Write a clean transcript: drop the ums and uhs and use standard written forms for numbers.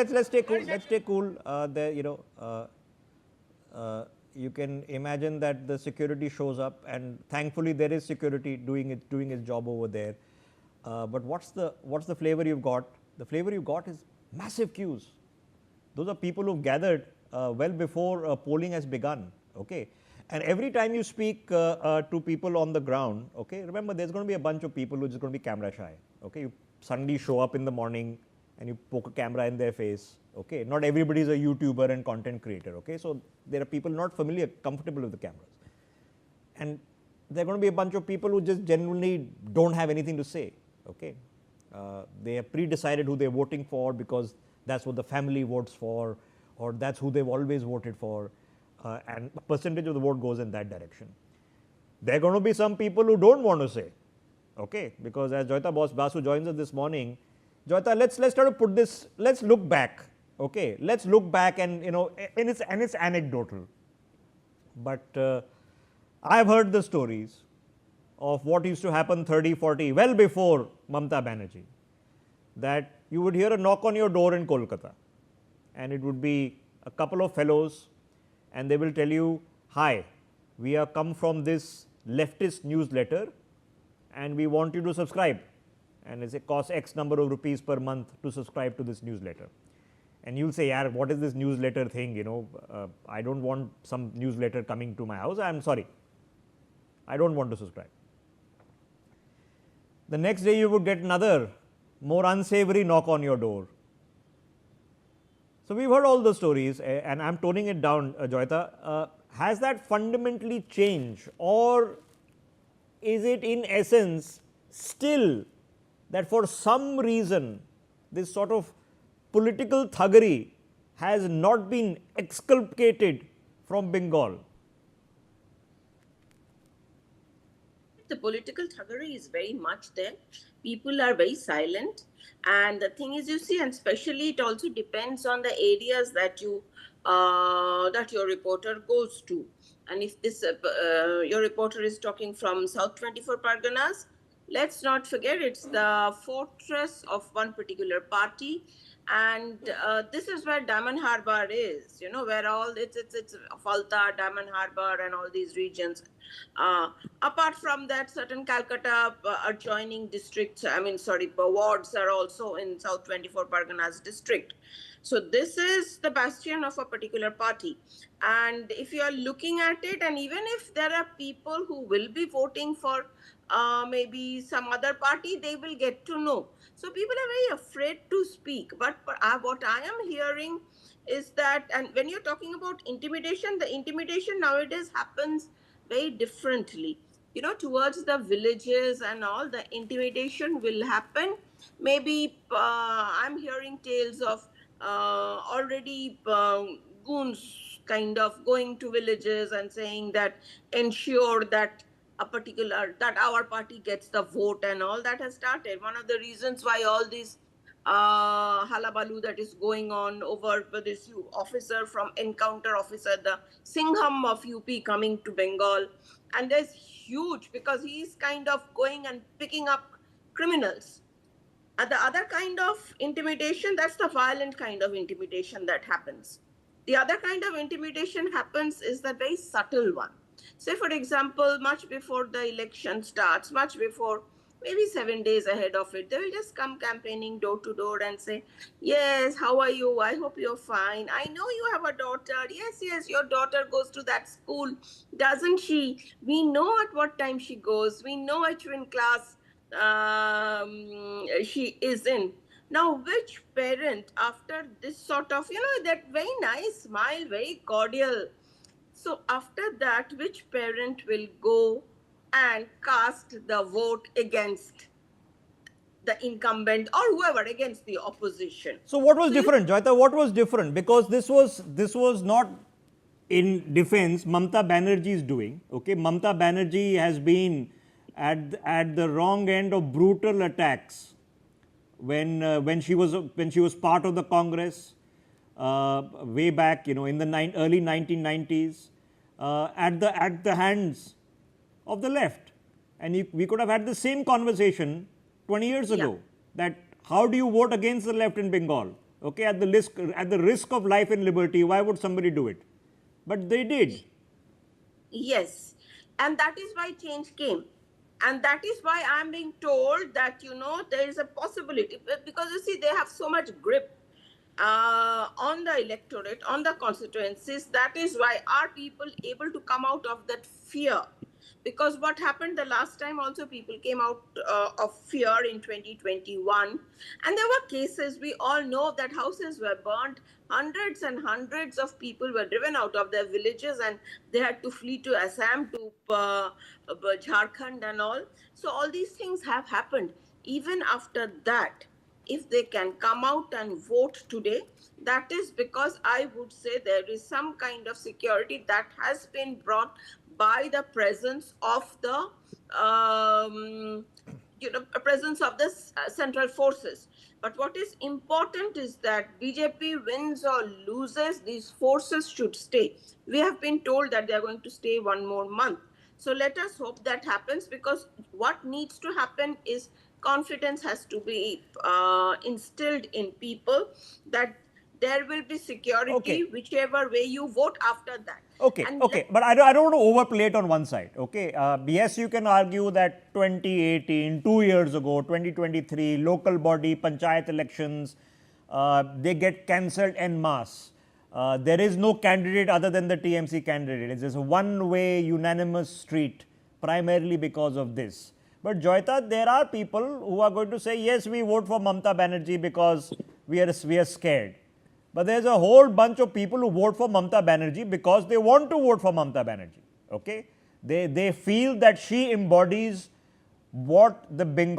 let's stay cool. Let's stay cool. You can imagine that the security shows up, and thankfully there is security doing its job over there. But what's the flavor you've got? The flavor you got is massive queues. Those are people who've gathered well before polling has begun. Okay, and every time you speak to people on the ground, okay, remember there's going to be a bunch of people who are just going to be camera shy. Okay, you suddenly show up in the morning and you poke a camera in their face. Okay, not everybody is a YouTuber and content creator. Okay, so there are people not comfortable with the cameras, and there are going to be a bunch of people who just genuinely don't have anything to say. Okay, they have pre-decided who they're voting for because that's what the family votes for, or that's who they've always voted for, and a percentage of the vote goes in that direction. There are going to be some people who don't want to say, okay, because as Joyita Basu joins us this morning, Joyita, let's try to put this. Let's look back. Okay, let's look back, and and it's anecdotal, but I've heard the stories of what used to happen 30, 40, well before Mamata Banerjee, that you would hear a knock on your door in Kolkata, and it would be a couple of fellows, and they will tell you, hi, we have come from this leftist newsletter and we want you to subscribe, and it costs X number of rupees per month to subscribe to this newsletter. And you'll say, yaar, what is this newsletter thing? I don't want some newsletter coming to my house. I'm sorry, I don't want to subscribe. The next day you would get another more unsavory knock on your door. So we've heard all the stories, and I'm toning it down, Joyita. Has that fundamentally changed, or is it in essence still that for some reason this sort of political thuggery has not been exculpated from Bengal? The political thuggery is very much there. People are very silent, and the thing is, you see, and especially it also depends on the areas that your reporter goes to. And if this your reporter is talking from South 24 Parganas, let's not forget it's the fortress of one particular party. And this is where Diamond Harbour is, where all it's Falta, Diamond Harbour, and all these regions. Apart from that, certain Calcutta adjoining districts, wards are also in South 24 Parganas district. So this is the bastion of a particular party. And if you are looking at it, and even if there are people who will be voting for maybe some other party, they will get to know. So people are very afraid to speak. But what I am hearing is that, and when you're talking about intimidation, the intimidation nowadays happens very differently. Towards the villages and all, the intimidation will happen. Maybe I'm hearing tales of already goons kind of going to villages and saying that ensure that that our party gets the vote, and all that has started. One of the reasons why all this halabalu that is going on over this officer from encounter officer, the Singham of UP coming to Bengal, and there's huge, because he's kind of going and picking up criminals. And the other kind of intimidation, that's the violent kind of intimidation that happens. The other kind of intimidation happens is the very subtle one. Say, for example, much before the election starts, much before, maybe 7 days ahead of it, they will just come campaigning door to door and say, yes, how are you? I hope you're fine. I know you have a daughter. Yes, your daughter goes to that school, doesn't she? We know at what time she goes. We know which class she is in. Now, which parent, after this sort of, that very nice smile, very cordial, so after that, which parent will go and cast the vote against the incumbent or whoever, against the opposition? So what was different, Joyita? What was different? Because this was not in defense Mamata Banerjee's doing. Okay, Mamata Banerjee has been at the wrong end of brutal attacks when she was part of the Congress. Way back, in the early 1990s, at the hands of the left, and we could have had the same conversation 20 years ago. That how do you vote against the left in Bengal? Okay, at the risk of life and liberty, why would somebody do it? But they did. Yes, and that is why change came. And that is why I'm being told that, there is a possibility, because you see, they have so much grip on the electorate, on the constituencies. That is why are people able to come out of that fear? Because what happened the last time also, people came out of fear in 2021, and there were cases, we all know, that houses were burnt, hundreds and hundreds of people were driven out of their villages, and they had to flee to Assam, to Jharkhand and all. So all these things have happened. Even after that, if they can come out and vote today, that is because I would say there is some kind of security that has been brought by the presence of the presence of the central forces. But what is important is that BJP wins or loses, these forces should stay. We have been told that they are going to stay one more month. So let us hope that happens, because what needs to happen is confidence has to be instilled in people, that there will be security, Okay. whichever way you vote after that. Okay, And okay, but I don't want to overplay it on one side. Okay, yes, you can argue that 2018, 2 years ago, 2023, local body panchayat elections, they get cancelled en masse. There is no candidate other than the TMC candidate. It's just a one-way unanimous street, primarily because of this. But Joyita, there are people who are going to say, yes, we vote for Mamata Banerjee because we are scared. But there's a whole bunch of people who vote for Mamata Banerjee because they want to vote for Mamata Banerjee. Okay? They feel that she embodies what the Bengal